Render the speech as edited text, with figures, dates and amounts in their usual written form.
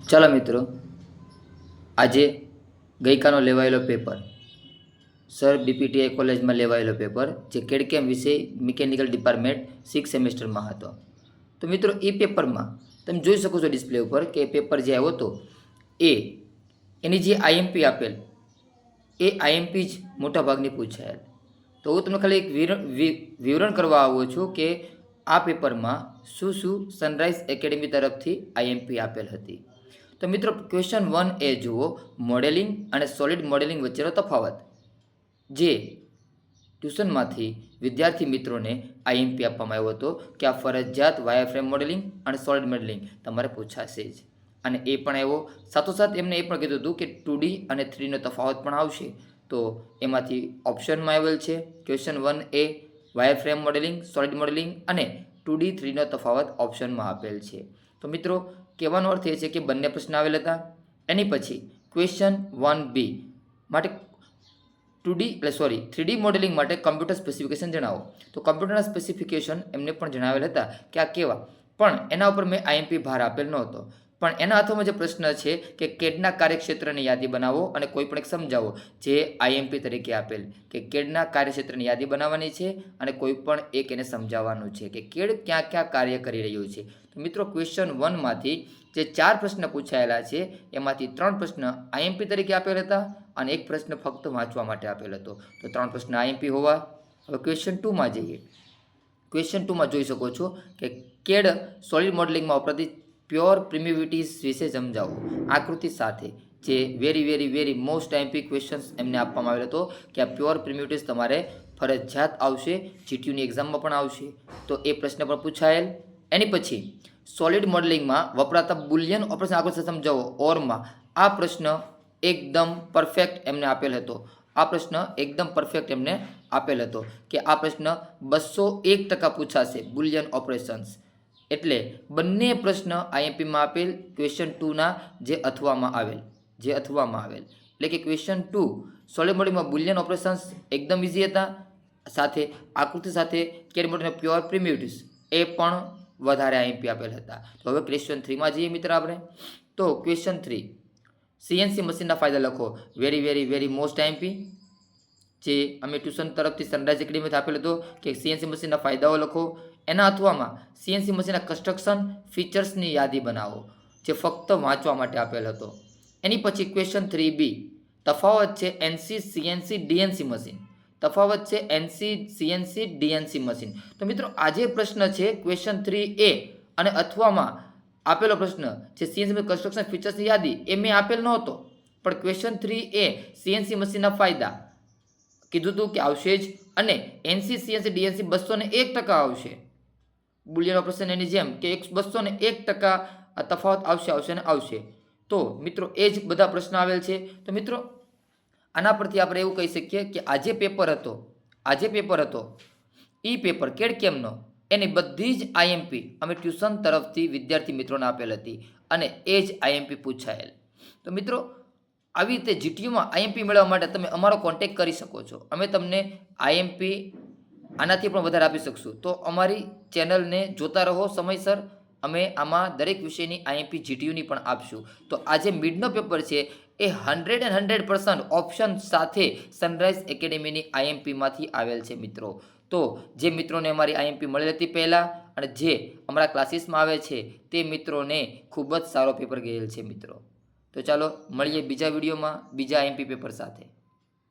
ચાલો મિત્રો, આજે ગઈકાલનો લેવાયેલો પેપર સર બીપીટીઆઈ કોલેજમાં લેવાયેલો પેપર જે કેડકેમ વિષય મિકેનિકલ ડિપાર્ટમેન્ટ 6 સેમેસ્ટરમાં હતો. તો મિત્રો, એ પેપરમાં તમે જોઈ શકો છો ડિસ્પ્લે ઉપર કે પેપર જે આવ્યો હતો એની જે આઈએમપી આપેલ એ આઈએમપી જ મોટાભાગની પૂછાયેલ. તો હું તમને ખાલી એક વિવરણ કરવા આવું છું કે આ પેપરમાં શું સનરાઈઝ એકેડેમી તરફથી આઈએમપી આપેલ હતી. તો મિત્રો, ક્વેશ્ચન 1 એ જુઓ, મોડેલિંગ અને સોલિડ મોડેલિંગ વચ્ચેનો તફાવત, જે ટ્યુશનમાંથી વિદ્યાર્થી મિત્રોને આઈએમપી આપવામાં આવ્યો હતો કે આ ફરજિયાત વાયરફ્રેમ મોડેલિંગ અને સોલિડ મોડેલિંગ તમારે પૂછાશે જ. અને એ પણ આવ્યો, સાથોસાથ એમને એ પણ કીધું હતું કે 2D અને 3Dનો તફાવત પણ આવશે. તો એમાંથી ઓપ્શનમાં આવેલ છે ક્વેશ્ચન 1 એ વાયરફ્રેમ મોડેલિંગ, સોલિડ મોડેલિંગ અને 2D 3Dનો તફાવત ઓપ્શનમાં આપેલ છે. તો મિત્રો, કહેવાનો અર્થ એ છે કે બંને પ્રશ્ન આવેલ હતા. એની પછી ક્વેશ્ચન 1B માટે 3D મોડેલિંગ માટે કમ્પ્યુટર સ્પેસિફિકેશન જણાવો. તો કમ્પ્યુટરના સ્પેસિફિકેશન એમને પણ જણાવેલ હતા કે આ કેવા, પણ એના ઉપર મેં આઈએમપી ભાર આપેલ નહોતો. પણ એના હાથોમાં જે પ્રશ્ન છે કે કેડના કાર્યક્ષેત્રની યાદી બનાવો અને કોઈ પણ એક સમજાવો, જે આઈએમપી તરીકે આપેલ કે કેડના કાર્યક્ષેત્રની યાદી બનાવવાની છે અને કોઈ પણ એક એને સમજાવવાનું છે કે કેડ ક્યાં ક્યાં કાર્ય કરી રહ્યું છે. તો મિત્રો, ક્વેશ્ચન 1માંથી જે 4 પ્રશ્ન પૂછાયેલા છે એમાંથી 3 પ્રશ્ન આઈએમપી તરીકે આપેલ હતા અને એક પ્રશ્ન ફક્ત વાંચવા માટે આપેલ હતો. તો 3 પ્રશ્ન આઈએમપી હોવા. હવે ક્વેશ્ચન 2માં જઈએ. ક્વેશ્ચન 2માં જોઈ શકો છો કે કેડ સોલિડ મોડેલિંગમાં વપરાતી પ્યોર પ્રિમિટિવ્સ વિશે સમજાવો આકૃતિ સાથે. જે વેરી મોસ્ટ આઈએમપી ક્વેશ્ચન્સ એમને આપવામાં આવેલો હતો કે આ પ્યોર પ્રિમિટિવ્સ તમારે ફરજિયાત આવશે, જીટીયુની એક્ઝામમાં પણ આવશે. તો એ પ્રશ્ન પણ પૂછાયેલ. એની પછી સોલિડ મોડેલિંગમાં વપરાતા બુલિયન ઓપરેશન આકૃતિ સમજાવો ઓરમાં. આ પ્રશ્ન એકદમ પરફેક્ટ એમને આપેલ હતો. આ પ્રશ્ન એકદમ પરફેક્ટ એમને આપેલ હતો કે આ પ્રશ્ન 201% પૂછાશે, બુલિયન ઓપરેશન્સ. એટલે બંને પ્રશ્ન આઈએમપીમાં આપેલ ક્વેશ્ચન 2ના જે અથવામાં આવેલ. એટલે કે ક્વેશ્ચન 2 સોલિડ મોડેલિંગમાં બુલિયન ઓપરેશન્સ એકદમ ઇઝી હતા, સાથે આકૃતિ સાથે કેડ મોડેલના પ્યોર પ્રિમિટિવ્સ એ પણ વધારે આઈએમપી આપેલ હતા. તો હવે ક્વેશ્ચન 3માં જઈએ મિત્ર આપણે. તો ક્વેશ્ચન 3, સીએનસી મશીનના ફાયદા લખો. વેરી મોસ્ટ આઈએમપી જે અમે ટ્યુશન તરફથી સનરાઈઝ એકેડેમીથી આપેલ હતો કે સીએનસી મશીનના ફાયદાઓ લખો. એના અથવામાં સીએનસી મશીનના કન્સ્ટ્રક્શન ફીચર્સની યાદી બનાવો, જે ફક્ત વાંચવા માટે આપેલ હતો. એની પછી ક્વેશ્ચન 3B, તફાવત છે NC CNC DNC machine. Machine. તો મિત્રો, આજે પ્રશ્ન છે ક્વેશ્ચન 3A અને અથવામાં આપેલો પ્રશ્ન જે સીએનસી કન્સ્ટ્રક્શન ફીચર્સની યાદી એ મેં આપેલ નહોતો, પણ ક્વેશ્ચન 3A સીએનસી મશીનના ફાયદા કીધું હતું કે આવશે જ, અને એનસી સીએનસી ડીએનસી 201% આવશે. બુલિયન ઓપરેશન એની જેમ કે 201% તફાવત આવશે. તો મિત્રો, એ જ બધા પ્રશ્ન આવેલ છે. તો મિત્રો, આના પરથી આપણે એવું કહી શકીએ કે આજે પેપર હતો ઈ પેપર કેડકેમનો, એની બધી જ આઈએમપી અમે ટ્યુશન તરફથી વિદ્યાર્થી મિત્રોને આપેલ હતી અને એ જ આઈએમપી પૂછાયેલ. તો મિત્રો, આવી રીતે જીટીયુમાં આઈએમપી મેળવવા માટે તમે અમારો કોન્ટેક્ટ કરી શકો છો. અમે તમને આઈએમપી આનાથી પણ વધારે આપી શકશું. તો અમારી ચેનલને જોતા રહો સમયસર. અમે આમાં દરેક વિષયની આઈએમપી જીટીયુની પણ આપશું. તો આજે મિડનો પેપર છે એ 100% ઓપ્શન સાથે સનરાઈઝ એકેડેમીની આઈએમપીમાંથી આવેલ છે મિત્રો. તો જે મિત્રોને અમારી આઈએમપી મળેલી હતી પહેલાં અને જે અમારા ક્લાસીસમાં આવે છે તે મિત્રોને ખૂબ જ સારો પેપર ગયેલ છે મિત્રો. તો ચાલો મળીએ બીજા વિડીયોમાં બીજા આઈએમપી પેપર સાથે.